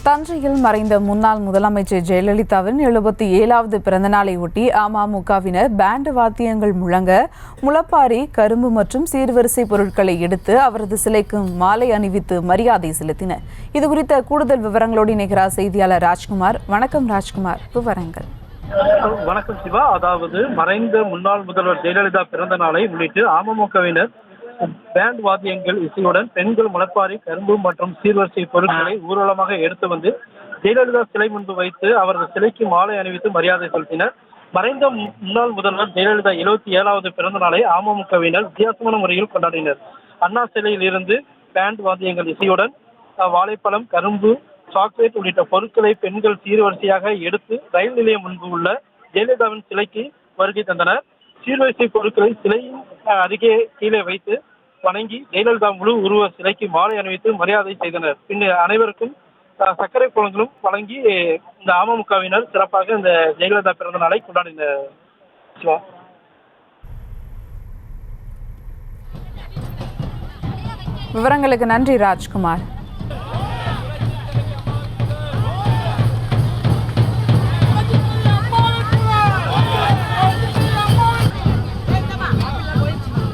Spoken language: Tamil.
தஞ்சையில் மறைந்த முன்னாள் முதலமைச்சர் ஜெயலலிதாவின் 77வது பிறந்தநாளை ஒட்டி அமமுகவினர் பேண்ட் வாத்தியங்கள் முழங்க முளப்பாரி, கரும்பு மற்றும் சீர்வரிசை பொருட்களை எடுத்து அவரது சிலைக்கு மாலை அணிவித்து மரியாதை செலுத்தினர். இதுகுறித்த கூடுதல் விவரங்களோடு இணைகிறார் செய்தியாளர் ராஜ்குமார். வணக்கம் ராஜ்குமார், விவரங்கள். வணக்கம் சிவா. அதாவது மறைந்த முன்னாள் முதல்வர் ஜெயலலிதா பிறந்த நாளை முன்னிட்டு அமமுகவினர் பேண்ட் வாத்தியங்கள் இசையுடன் பெண்கள் முளப்பாரி, கரும்பு மற்றும் சீர்வரிசை பொருட்களை ஊர்வலமாக எடுத்து வந்து ஜெயலலிதா சிலை முன்பு வைத்து அவரது சிலைக்கு மாலை அணிவித்து மரியாதை செலுத்தினர். மறைந்த முன்னாள் முதல்வர் ஜெயலலிதா 77வது பிறந்த நாளை அமமுகவினர் வித்தியாசமான முறையில் கொண்டாடினர். அண்ணா சிலையில் இருந்து பேண்ட் வாத்தியங்கள் இசையுடன் வாழைப்பழம், கரும்பு, சாக்லேட் உள்ளிட்ட பொருட்களை பெண்கள் சீர்வரிசையாக எடுத்து ரயில் நிலையம் முன்பு உள்ள ஜெயலலிதாவின் சிலைக்கு வருகை தந்தனர். சீர்வரிசை பொருட்களை சிலையின் அருகே கீழே வைத்து வணங்கி ஜெயலலிதா முழு உருவ சிலைக்கு மாலை அணிவித்து மரியாதை செய்தனர். பின்னர் அனைவருக்கும் சர்க்கரை பொங்கலும் வழங்கி இந்த அமமுகவினர் சிறப்பாக இந்த ஜெயலலிதா பிறந்த நாளை கொண்டாடினர். விவரங்களுக்கு நன்றி ராஜ்குமார்.